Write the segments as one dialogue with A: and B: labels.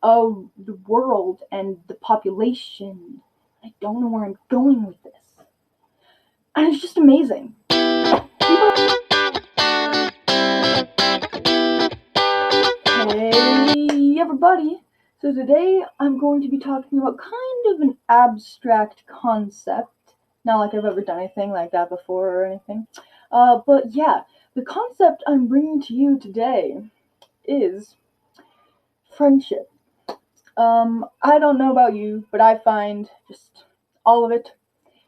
A: of the world and the population. I don't know where I'm going with this. And it's just amazing. Hey everybody! So today I'm going to be talking about kind of an abstract concept. Not like I've ever done anything like that before or anything. But yeah, the concept I'm bringing to you today is friendship. I don't know about you, but I find just all of it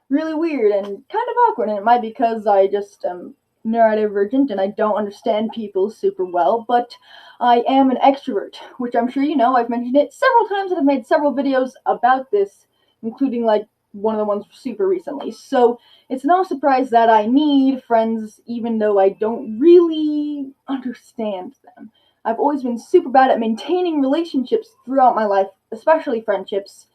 A: really weird and kind of awkward. And it might be because I just am neurodivergent and I don't understand people super well, but I am an extrovert, which I'm sure you know. I've mentioned it several times and I've made several videos about this, including like one of the ones super recently. So it's no surprise that I need friends even though I don't really understand them. I've always been super bad at maintaining relationships throughout my life, especially friendships,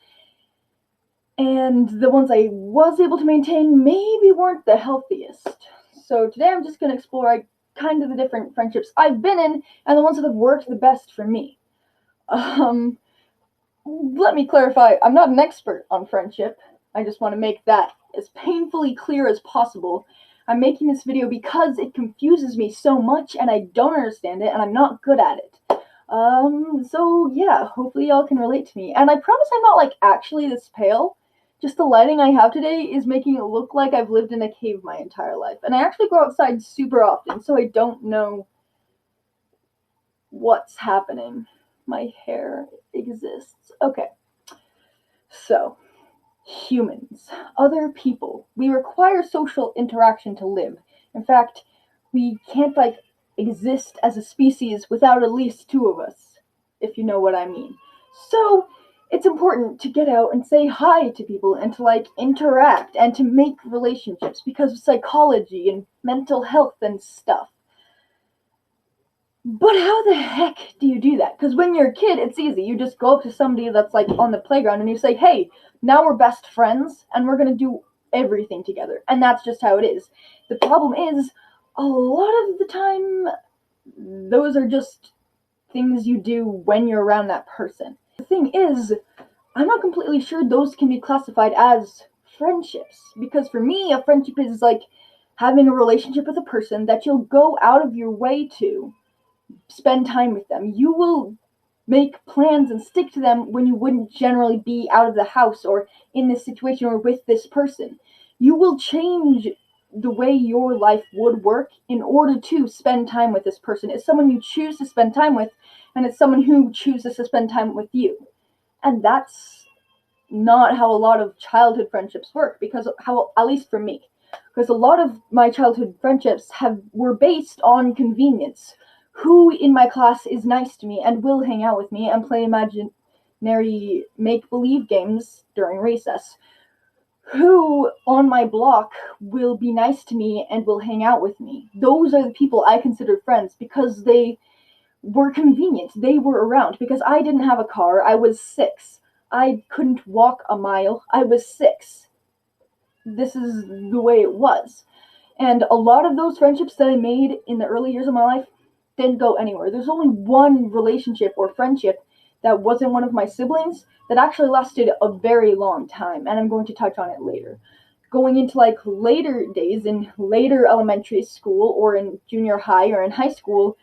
A: and the ones I was able to maintain maybe weren't the healthiest. So today I'm just going to explore kind of the different friendships I've been in and the ones that have worked the best for me. Let me clarify, I'm not an expert on friendship. I just want to make that as painfully clear as possible. I'm making this video because it confuses me so much and I don't understand it and I'm not good at it. So yeah, hopefully y'all can relate to me. And I promise I'm not like actually this pale. Just the lighting I have today is making it look like I've lived in a cave my entire life. And I actually go outside super often, so I don't know what's happening. My hair exists. Okay. So, humans, other people, we require social interaction to live. In fact, we can't like exist as a species without at least two of us, if you know what I mean. So, it's important to get out and say hi to people and to like interact and to make relationships because of psychology and mental health and stuff. But how the heck do you do that? Because when you're a kid, it's easy. You just go up to somebody that's like on the playground and you say, hey, now we're best friends and we're going to do everything together. And that's just how it is. The problem is, a lot of the time, those are just things you do when you're around that person. The thing is, I'm not completely sure those can be classified as friendships. Because for me, a friendship is like having a relationship with a person that you'll go out of your way to spend time with them. You will make plans and stick to them when you wouldn't generally be out of the house or in this situation or with this person. You will change the way your life would work in order to spend time with this person. It's someone you choose to spend time with, and it's someone who chooses to spend time with you. And that's not how a lot of childhood friendships work, because how, at least for me, because a lot of my childhood friendships were based on convenience. Who in my class is nice to me and will hang out with me and play imaginary make-believe games during recess? Who on my block will be nice to me and will hang out with me? Those are the people I considered friends because they were convenient. They were around because I didn't have a car. I was 6. I couldn't walk a mile. I was 6. This is the way it was. And a lot of those friendships that I made in the early years of my life didn't go anywhere. There's only one relationship or friendship that wasn't one of my siblings that actually lasted a very long time, and I'm going to touch on it later. Going into like later days in later elementary school or in junior high or in high school,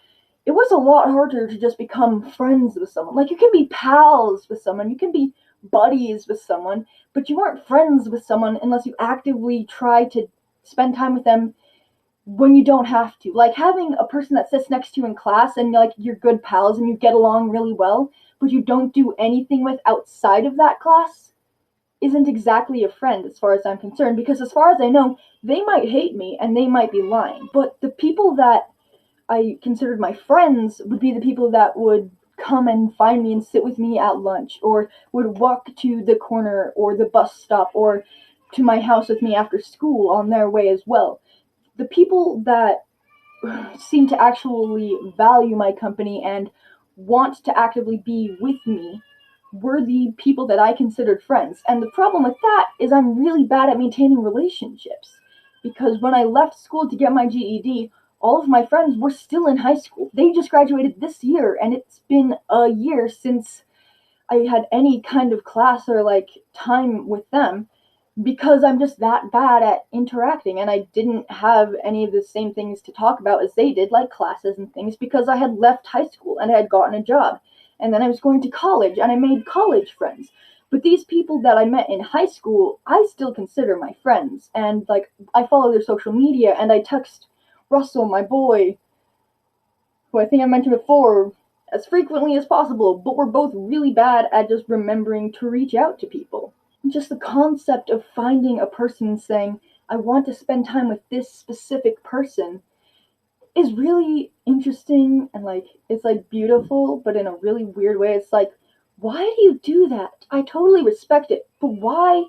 A: it was a lot harder to just become friends with someone. Like, you can be pals with someone, you can be buddies with someone, but you aren't friends with someone unless you actively try to spend time with them when you don't have to. Like, having a person that sits next to you in class and like you're good pals and you get along really well, but you don't do anything with outside of that class isn't exactly a friend as far as I'm concerned, because as far as I know, they might hate me and they might be lying. But the people that I considered my friends would be the people that would come and find me and sit with me at lunch, or would walk to the corner or the bus stop or to my house with me after school on their way as well. The people that seem to actually value my company and want to actively be with me were the people that I considered friends. And the problem with that is I'm really bad at maintaining relationships. Because when I left school to get my GED, all of my friends were still in high school. They just graduated this year, and it's been a year since I had any kind of class or like time with them because I'm just that bad at interacting, and I didn't have any of the same things to talk about as they did, like classes and things, because I had left high school and I had gotten a job. And then I was going to college and I made college friends. But these people that I met in high school, I still consider my friends. And like I follow their social media and I text Russell, my boy, who I think I mentioned before, as frequently as possible, but we're both really bad at just remembering to reach out to people. Just the concept of finding a person and saying, I want to spend time with this specific person is really interesting and like it's like beautiful, but in a really weird way. It's like, why do you do that? I totally respect it, but why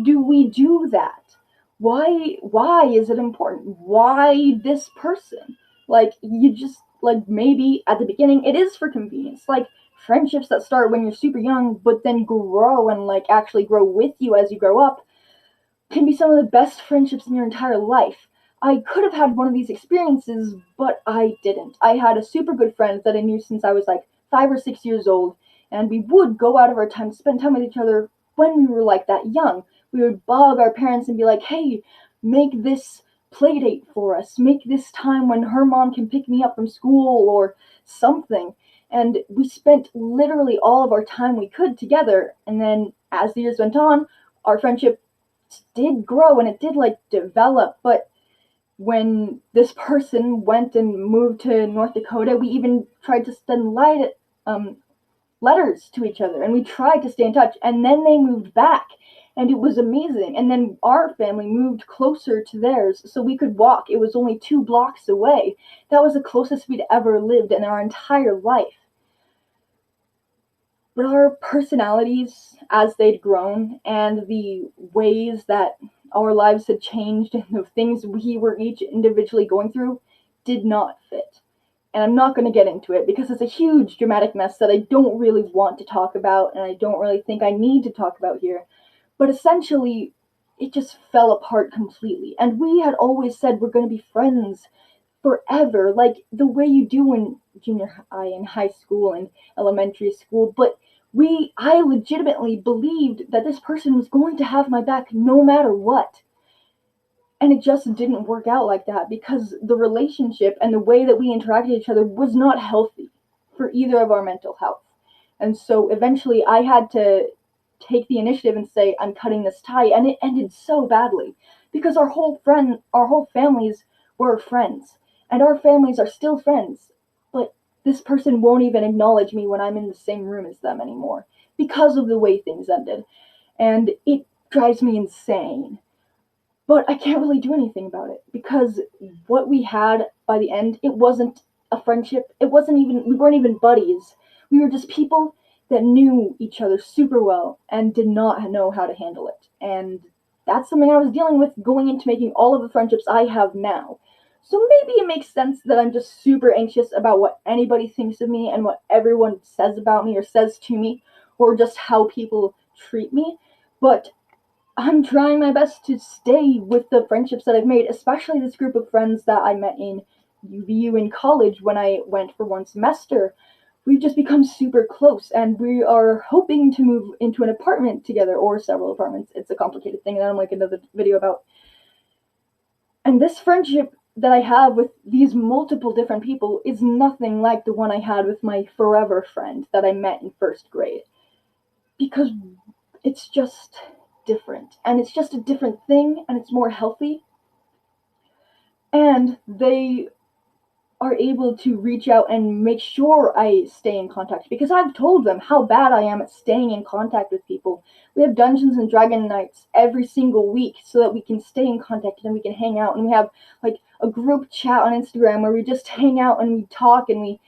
A: do we do that? Why is it important? Why this person? Like you just like maybe at the beginning it is for convenience. Like friendships that start when you're super young but then grow and like actually grow with you as you grow up can be some of the best friendships in your entire life. I could have had one of these experiences, but I didn't. I had a super good friend that I knew since I was like 5 or 6 years old, and we would go out of our time to spend time with each other when we were like that young. We would bug our parents and be like, hey, make this play date for us, make this time when her mom can pick me up from school or something. And we spent literally all of our time we could together. And then as the years went on, our friendship did grow and it did like develop, but when this person went and moved to North Dakota, we even tried to send um, letters to each other and we tried to stay in touch. And then they moved back and it was amazing. And then our family moved closer to theirs so we could walk. It was only 2 blocks away. That was the closest we'd ever lived in our entire life. But our personalities as they'd grown and the ways that our lives had changed and the things we were each individually going through did not fit. And I'm not going to get into it because it's a huge dramatic mess that I don't really want to talk about and I don't really think I need to talk about here. But essentially, it just fell apart completely. And we had always said we're going to be friends forever, like the way you do in junior high and high school and elementary school. But I legitimately believed that this person was going to have my back no matter what. And it just didn't work out like that because the relationship and the way that we interacted with each other was not healthy for either of our mental health. And so eventually I had to take the initiative and say, I'm cutting this tie. And it ended so badly because our whole families were friends and our families are still friends. But this person won't even acknowledge me when I'm in the same room as them anymore because of the way things ended. And it drives me insane. But I can't really do anything about it because what we had by the end, it wasn't a friendship. It wasn't even, we weren't even buddies. We were just people that knew each other super well and did not know how to handle it. And that's something I was dealing with going into making all of the friendships I have now. So maybe it makes sense that I'm just super anxious about what anybody thinks of me and what everyone says about me or says to me or just how people treat me. But I'm trying my best to stay with the friendships that I've made, especially this group of friends that I met in UVU in college when I went for 1 semester. We've just become super close, and we are hoping to move into an apartment together or several apartments. It's a complicated thing that I'm like another video about. And this friendship that I have with these multiple different people is nothing like the one I had with my forever friend that I met in first grade. Because it's just different and it's just a different thing and it's more healthy and they are able to reach out and make sure I stay in contact because I've told them how bad I am at staying in contact with people. We have Dungeons and Dragon nights every single week so that we can stay in contact and we can hang out, and we have like a group chat on Instagram where we just hang out and we talk and we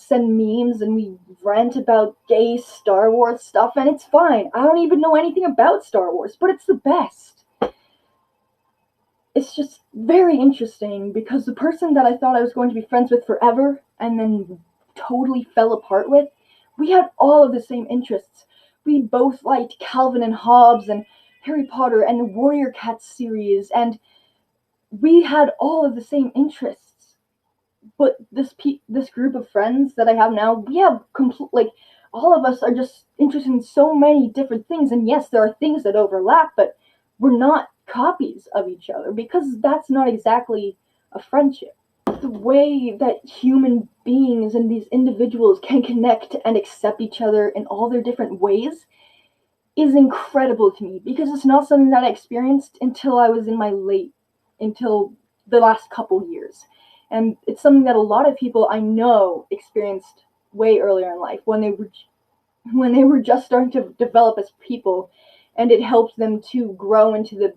A: send memes and we rant about gay Star Wars stuff, and it's fine. I don't even know anything about Star Wars, but it's the best. It's just very interesting because the person that I thought I was going to be friends with forever and then totally fell apart with, we had all of the same interests. We both liked Calvin and Hobbes and Harry Potter and the Warrior Cats series, and we had all of the same interests. But this group of friends that I have now, we have like all of us are just interested in so many different things. And yes, there are things that overlap, but we're not copies of each other, because that's not exactly a friendship. The way that human beings and these individuals can connect and accept each other in all their different ways is incredible to me, because it's not something that I experienced until I was in my until the last couple years. And it's something that a lot of people I know experienced way earlier in life, when they were just starting to develop as people, and it helped them to grow into the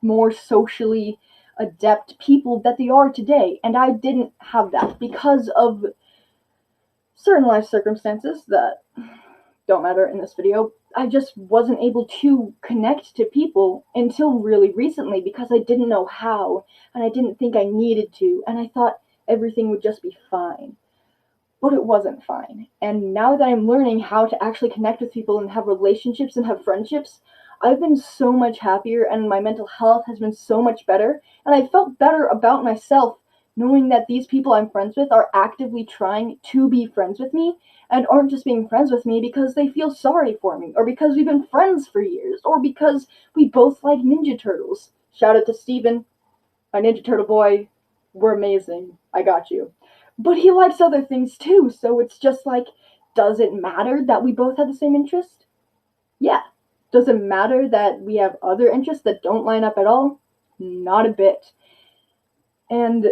A: more socially adept people that they are today. And I didn't have that because of certain life circumstances that don't matter in this video. I just wasn't able to connect to people until really recently, because I didn't know how, and I didn't think I needed to, and I thought everything would just be fine. But it wasn't fine. And now that I'm learning how to actually connect with people and have relationships and have friendships, I've been so much happier, and my mental health has been so much better, and I felt better about myself knowing that these people I'm friends with are actively trying to be friends with me, and aren't just being friends with me because they feel sorry for me, or because we've been friends for years, or because we both like Ninja Turtles. Shout out to Steven, my Ninja Turtle boy. We're amazing. I got you. But he likes other things too, so it's just like, does it matter that we both have the same interest? Yeah. Does it matter that we have other interests that don't line up at all? Not a bit. And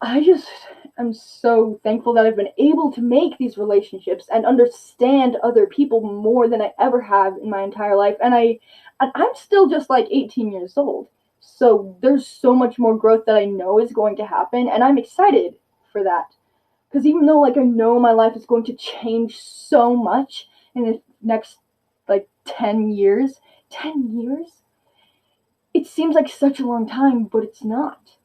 A: I'm so thankful that I've been able to make these relationships and understand other people more than I ever have in my entire life. And I'm still just like 18 years old. So there's so much more growth that I know is going to happen, and I'm excited for that. Because even though like I know my life is going to change so much in the next like 10 years, 10 years? It seems like such a long time, but it's not.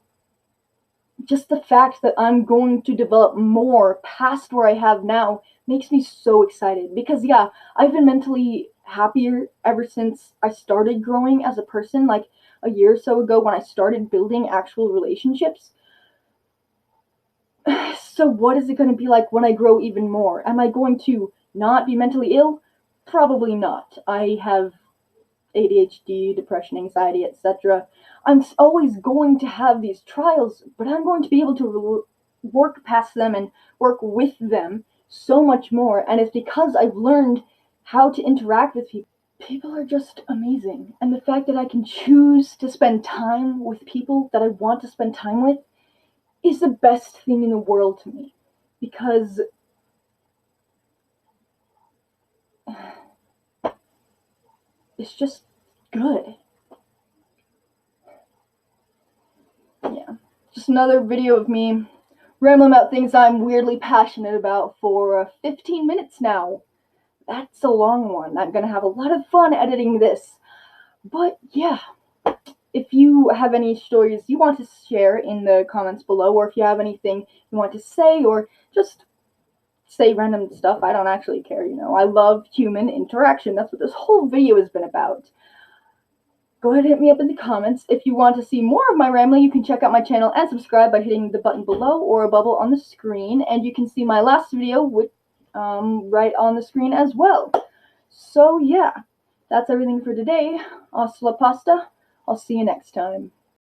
A: Just the fact that I'm going to develop more past where I have now makes me so excited. Because yeah, I've been mentally happier ever since I started growing as a person, like a year or so ago when I started building actual relationships. So what is it going to be like when I grow even more? Am I going to not be mentally ill? Probably not. I have ADHD, depression, anxiety, etc. I'm always going to have these trials, but I'm going to be able to work past them and work with them so much more. And it's because I've learned how to interact with people. People are just amazing. And the fact that I can choose to spend time with people that I want to spend time with is the best thing in the world to me. Because it's just good. Yeah. Just another video of me rambling about things I'm weirdly passionate about for 15 minutes now. That's a long one. I'm gonna have a lot of fun editing this. But yeah, if you have any stories you want to share in the comments below, or if you have anything you want to say, or just say random stuff, I don't actually care, you know. I love human interaction. That's what this whole video has been about. Go ahead and hit me up in the comments. If you want to see more of my rambling, you can check out my channel and subscribe by hitting the button below or a bubble on the screen. And you can see my last video with, right on the screen as well. So yeah, that's everything for today. Hasta la pasta. I'll see you next time.